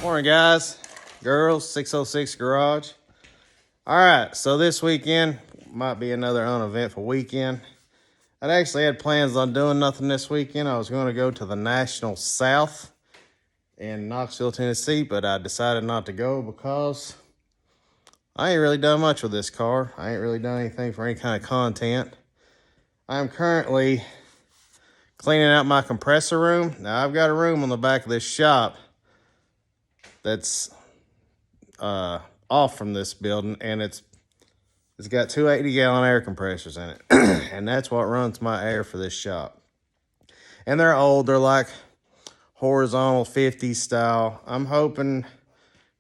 Morning, guys, girls, 606 Garage. All right, so this weekend might be another uneventful weekend. I'd actually had plans on doing nothing this weekend. I was going to go to the National South in Knoxville, Tennessee, but I decided not to go because I ain't really done much with this car. I ain't really done anything for any kind of content. I am currently cleaning out my compressor room. Now, I've got a room on the back of this shop that's off from this building, and it's got two 80-gallon air compressors in it. And that's what runs my air for this shop. And they're old. They're like horizontal 50s style. I'm hoping,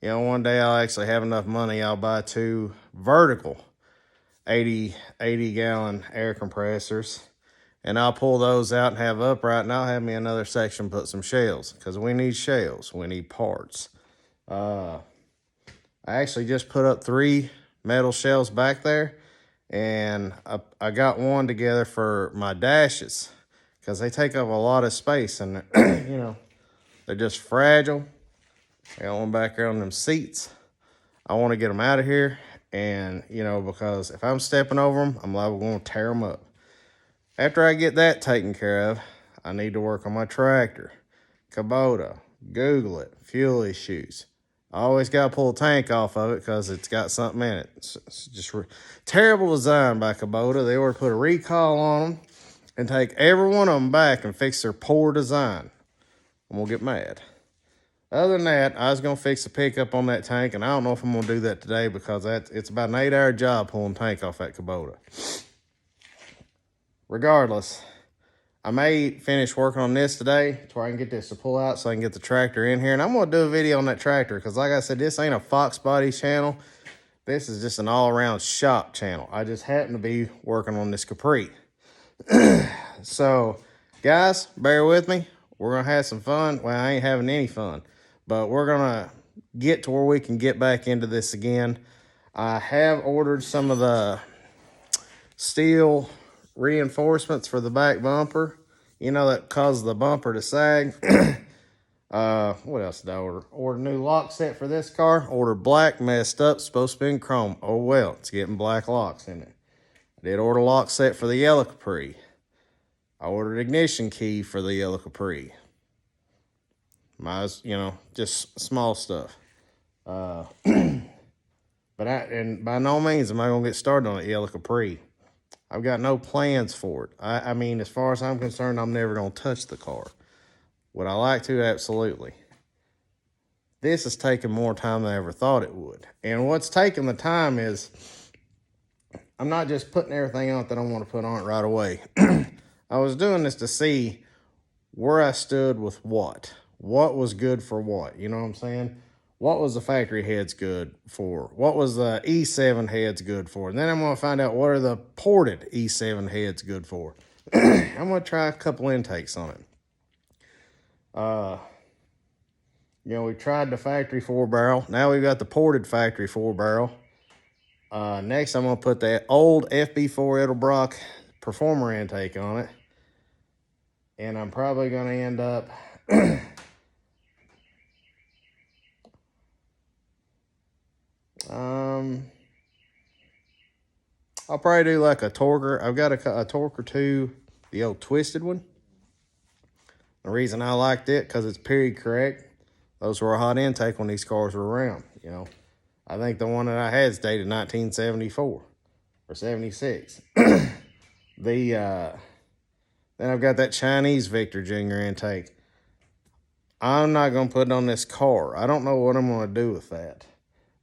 one day I'll actually have enough money. I'll buy two vertical 80-gallon air compressors, and I'll pull those out and have upright, and I'll have me another section put some shells, because we need shells. We need parts. I actually just put up 3 metal shells back there, and I got one together for my dashes, because they take up a lot of space, and they're just fragile. I got one back there on them seats. I want to get them out of here, and because if I'm stepping over them, I'm liable going to tear them up. After I get that taken care of, I need to work on my tractor. Kubota, Google it, fuel issues. I always got to pull a tank off of it because it's got something in it. It's just terrible design by Kubota. They ought to put a recall on them and take every one of them back and fix their poor design. I'm going to get mad. Other than that, I was going to fix the pickup on that tank, and I don't know if I'm going to do that today because it's about an 8-hour job pulling tank off that Kubota. Regardless, I may finish working on this today to where I can get this to pull out so I can get the tractor in here. And I'm going to do a video on that tractor because, like I said, this ain't a Fox Body channel. This is just an all-around shop channel. I just happen to be working on this Capri. So, guys, bear with me. We're going to have some fun. Well, I ain't having any fun. But we're going to get to where we can get back into this again. I have ordered some of the steel reinforcements for the back bumper, that causes the bumper to sag. What else did I order? Ordered a new lock set for this car. Ordered black, messed up, supposed to be in chrome. Oh well, it's getting black locks in it. I did order a lock set for the yellow Capri. I ordered ignition key for the yellow Capri. Just small stuff. But by no means am I gonna get started on a yellow Capri. I've got no plans for it. I mean, as far as I'm concerned, I'm never going to touch the car. Would I like to? Absolutely. This has taken more time than I ever thought it would. And what's taking the time is I'm not just putting everything on that I want to put on it right away. I was doing this to see where I stood with what. What was good for what? You know what I'm saying? What was the factory heads good for? What was the E7 heads good for? And then I'm going to find out what are the ported E7 heads good for. I'm going to try a couple intakes on it. We tried the factory 4-barrel. Now we've got the ported factory 4-barrel. Next, I'm going to put that old FB4 Edelbrock Performer intake on it. And I'm probably going to end up... I'll probably do like a torquer. I've got a torquer 2, the old twisted one. The reason I liked it, because it's period correct. Those were a hot intake when these cars were around, I think the one that I had is dated 1974 or 76. Then I've got that Chinese Victor Jr. intake. I'm not going to put it on this car. I don't know what I'm going to do with that.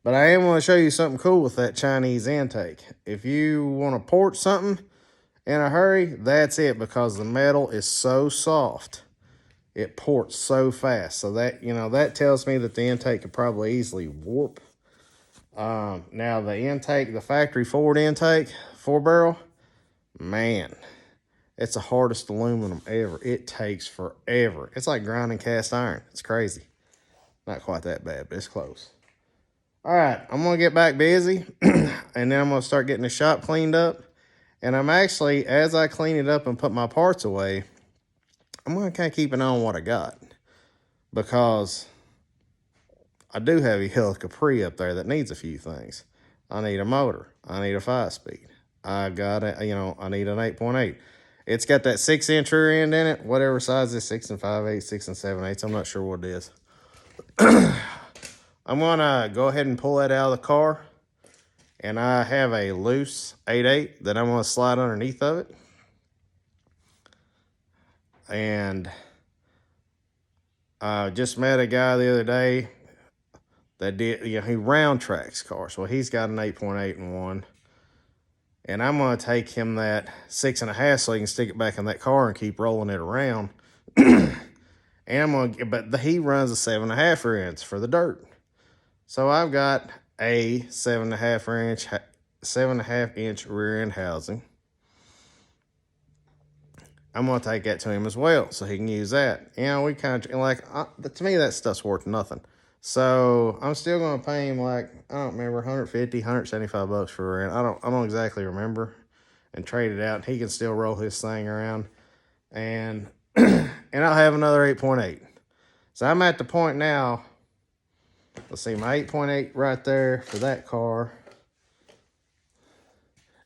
But I am going to show you something cool with that Chinese intake. If you want to port something in a hurry, that's it, because the metal is so soft. It ports so fast. So that, that tells me that the intake could probably easily warp. Now the intake, the factory Ford intake, 4-barrel, man, it's the hardest aluminum ever. It takes forever. It's like grinding cast iron. It's crazy. Not quite that bad, but it's close. All right, I'm going to get back busy, and then I'm going to start getting the shop cleaned up. And I'm actually, as I clean it up and put my parts away, I'm going to kind of keep an eye on what I got. Because I do have a yellow Capri up there that needs a few things. I need a motor. I need a 5-speed. I got a, I need an 8.8. It's got that 6-inch rear end in it, whatever size is, 6 5/8, 6 7/8. I'm not sure what it is. I'm gonna go ahead and pull that out of the car, and I have a loose 8.8 that I'm gonna slide underneath of it. And I just met a guy the other day that did, he round tracks cars. Well, he's got an 8.8 in one. And I'm going to take him that 6.5 so he can stick it back in that car and keep rolling it around. And I'm going to, but he runs a 7.5 rear ends for the dirt. So I've got a 7.5 inch rear end housing. I'm going to take that to him as well so he can use that. We kind of, to me, that stuff's worth nothing. So I'm still going to pay him, like, I don't remember, 150, 175 bucks for a rent. I don't exactly remember, and trade it out. He can still roll his thing around, and and I'll have another 8.8. So I'm at the point now. Let's see, my 8.8 right there for that car.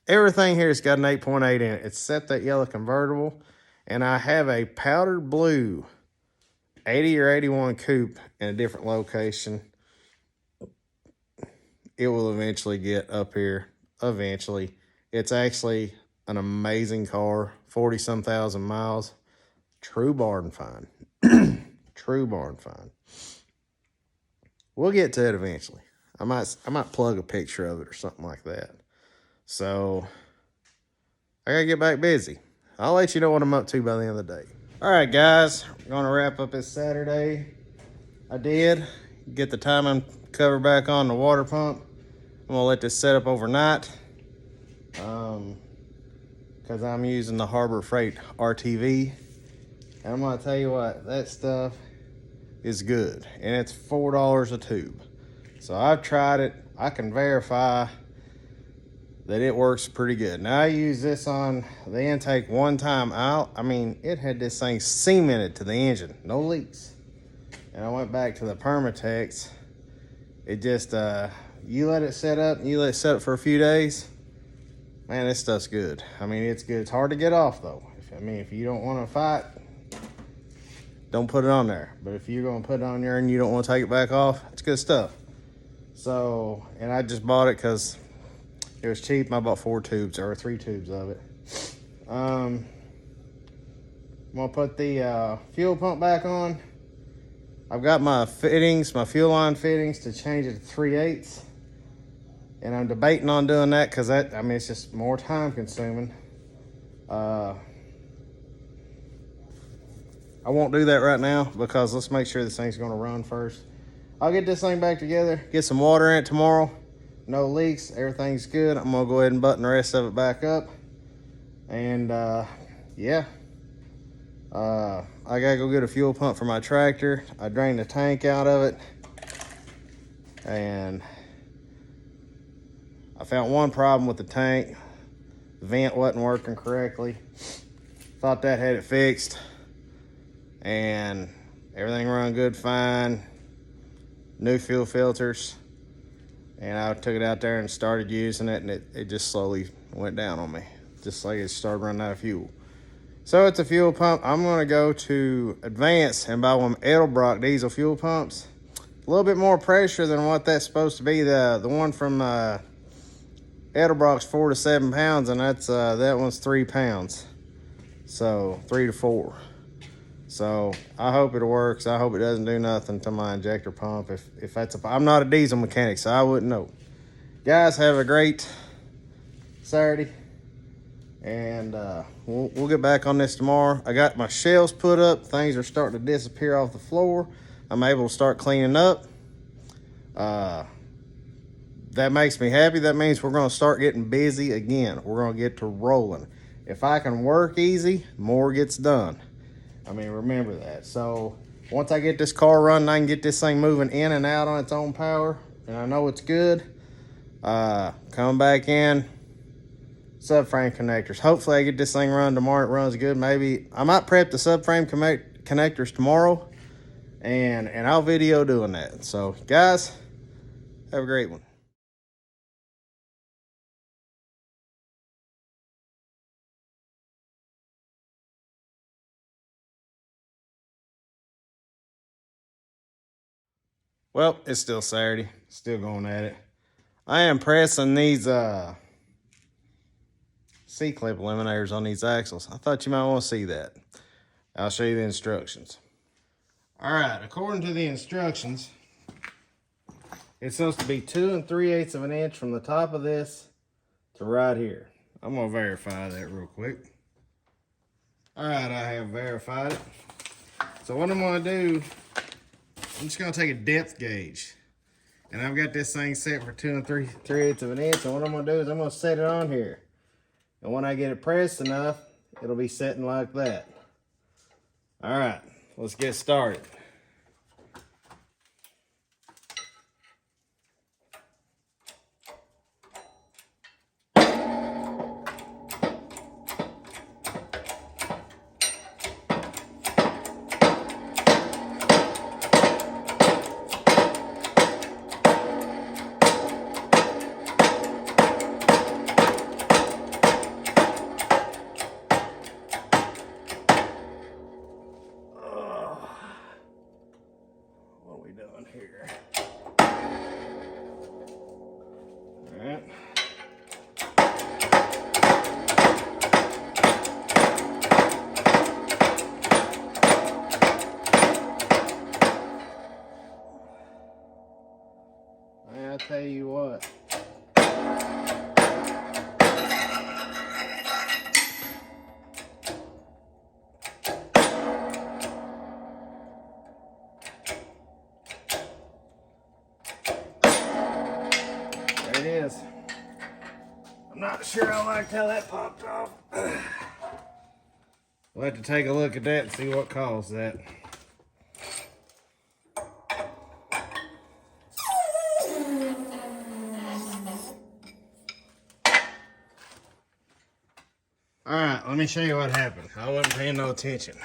Everything here has got an 8.8 in it, except that yellow convertible, and I have a powdered blue 80 or 81 coupe in a different location. It will eventually get up here. Eventually. It's actually an amazing car. 40-some thousand miles. True barn find. True barn find. We'll get to it eventually. I might plug a picture of it or something like that. So I gotta get back busy. I'll let you know what I'm up to by the end of the day. All right, guys, we're going to wrap up this Saturday. I did get the timing cover back on the water pump. I'm going to let this set up overnight because I'm using the Harbor Freight RTV. And I'm going to tell you what, that stuff is good. And it's $4 a tube. So I've tried it. I can verify that it works pretty good. Now I use this on the intake one time out. I mean, it had this thing cemented to the engine, no leaks. And I went back to the Permatex. It just, you let it set up, and you let it set up for a few days. Man, this stuff's good. I mean, it's good. It's hard to get off though. If you don't want to fight, don't put it on there. But if you're gonna put it on there and you don't want to take it back off, it's good stuff. So, and I just bought it because it was cheap. I bought 4 tubes or 3 tubes of it. I'm gonna put the fuel pump back on. I've got my fittings, my fuel line fittings, to change it to 3/8. And I'm debating on doing that because it's just more time consuming. I won't do that right now because let's make sure this thing's gonna run first. I'll get this thing back together, get some water in it tomorrow. No leaks, everything's good. I'm gonna go ahead and button the rest of it back up. And yeah. I gotta go get a fuel pump for my tractor. I drained the tank out of it. And I found one problem with the tank. The vent wasn't working correctly. Thought that had it fixed. And everything run good, fine. New fuel filters. And I took it out there and started using it, and it just slowly went down on me. Just like it started running out of fuel. So it's a fuel pump. I'm gonna go to Advance and buy one Edelbrock diesel fuel pumps. A little bit more pressure than what that's supposed to be. The one from Edelbrock's 4 to 7 pounds, and that's that one's 3 pounds. So 3 to 4. So I hope it works. I hope it doesn't do nothing to my injector pump. If that's I'm not a diesel mechanic, so I wouldn't know. Guys, have a great Saturday, and we'll get back on this tomorrow. I got my shelves put up. Things are starting to disappear off the floor. I'm able to start cleaning up. That makes me happy. That means we're going to start getting busy again. We're going to get to rolling. If I can work easy, more gets done. Remember that. So once I get this car running, I can get this thing moving in and out on its own power, and I know it's good. Come back in, subframe connectors. Hopefully I get this thing running tomorrow. It runs good. Maybe I might prep the subframe connectors tomorrow and I'll video doing that. So guys, have a great one. Well, it's still Saturday, still going at it. I am pressing these C-clip eliminators on these axles. I thought you might want to see that. I'll show you the instructions. All right, according to the instructions, it's supposed to be 2 3/8 of an inch from the top of this to right here. I'm gonna verify that real quick. All right, I have verified it. So what I'm gonna do, I'm just gonna take a depth gauge, and I've got this thing set for 2 3/8 of an inch. And what I'm gonna do is I'm gonna set it on here, and when I get it pressed enough, it'll be setting like that. All right, let's get started. What are we doing here? All right. I'll tell you what. There it is. I'm not sure I liked how that popped off. We'll have to take a look at that and see what caused that. All right, let me show you what happened. I wasn't paying no attention.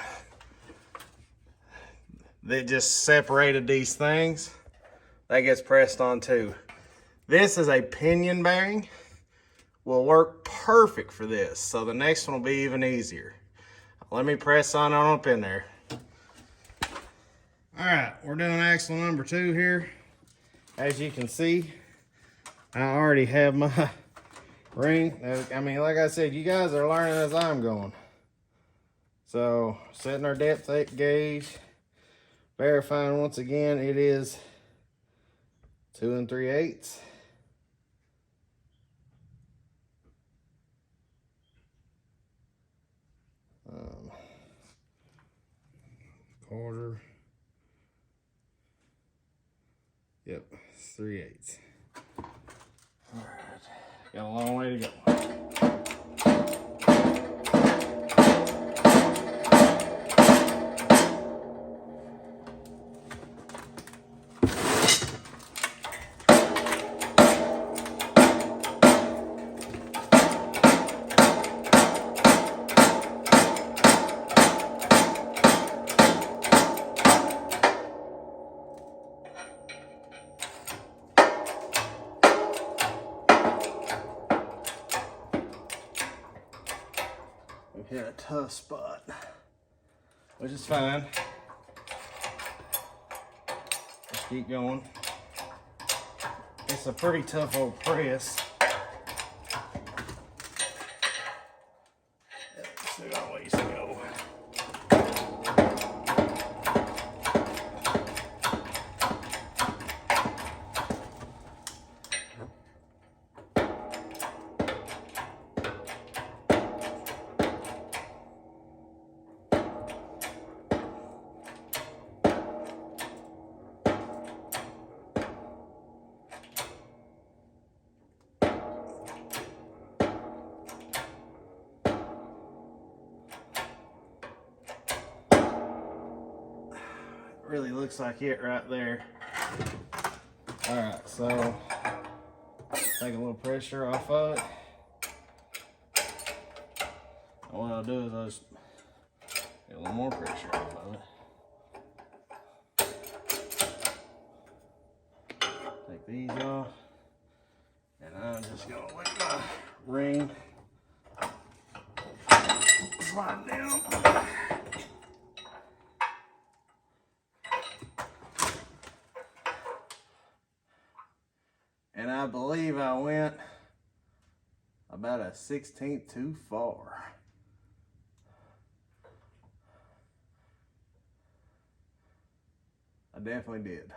They just separated these things. That gets pressed on too. This is a pinion bearing. Will work perfect for this. So the next one will be even easier. Let me press on up in there. All right, we're doing axle number 2 here. As you can see, I already have my ring. I mean, like I said, you guys are learning as I'm going. So setting our depth gauge, verifying once again, it is 2 3/8. Quarter. Yep, 3/8. All right, got a long way to go. We've hit a tough spot, which is fine. Just keep going. It's a pretty tough old press. Still got a ways to go. Really looks like it right there. All right, so take a little pressure off of it. And what I'll do is I'll just get a little more pressure off of it. these off. And I'm just gonna let my ring slide down. And I believe I went about a 16th too far. I definitely did.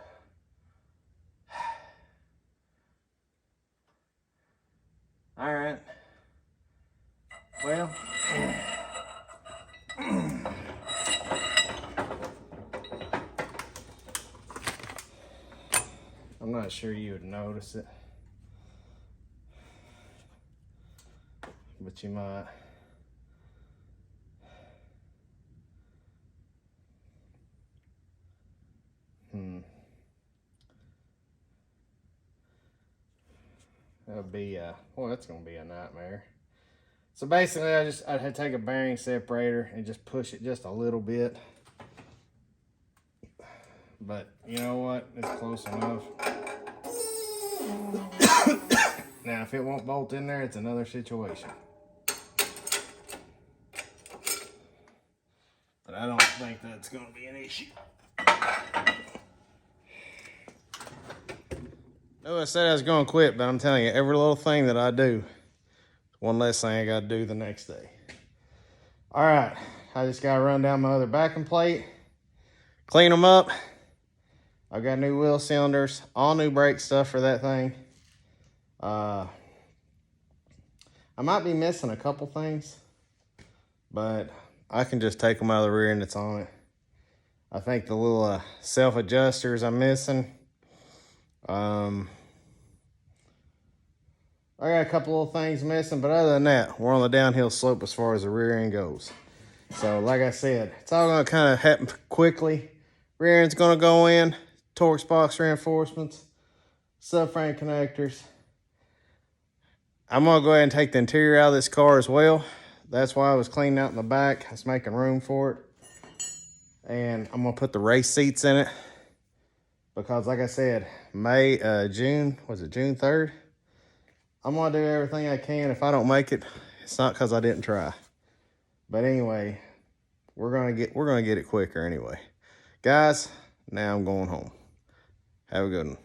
All right. Well, I'm not sure you would notice it, but you might. That'll be well, that's gonna be a nightmare. So basically, I'd have to take a bearing separator and just push it just a little bit. But you know what? It's close enough. Now, if it won't bolt in there, it's another situation. But I don't think that's going to be an issue. No, I said I was going to quit, but I'm telling you, every little thing that I do, one less thing I got to do the next day. All right, I just got to run down my other backing plate, clean them up. I got new wheel cylinders, all new brake stuff for that thing. I might be missing a couple things, but I can just take them out of the rear and it's on it. I think the little self-adjusters I'm missing. I got a couple little things missing, but other than that, we're on the downhill slope as far as the rear end goes. So like I said, it's all gonna kind of happen quickly. Rear end's gonna go in, Torx box reinforcements, subframe connectors. I'm gonna go ahead and take the interior out of this car as well. That's why I was cleaning out in the back. I was making room for it. And I'm gonna put the race seats in it because like I said, June 3rd? I'm gonna do everything I can. If I don't make it, it's not because I didn't try. But anyway, we're gonna get it quicker anyway. Guys, now I'm going home. Have a good one.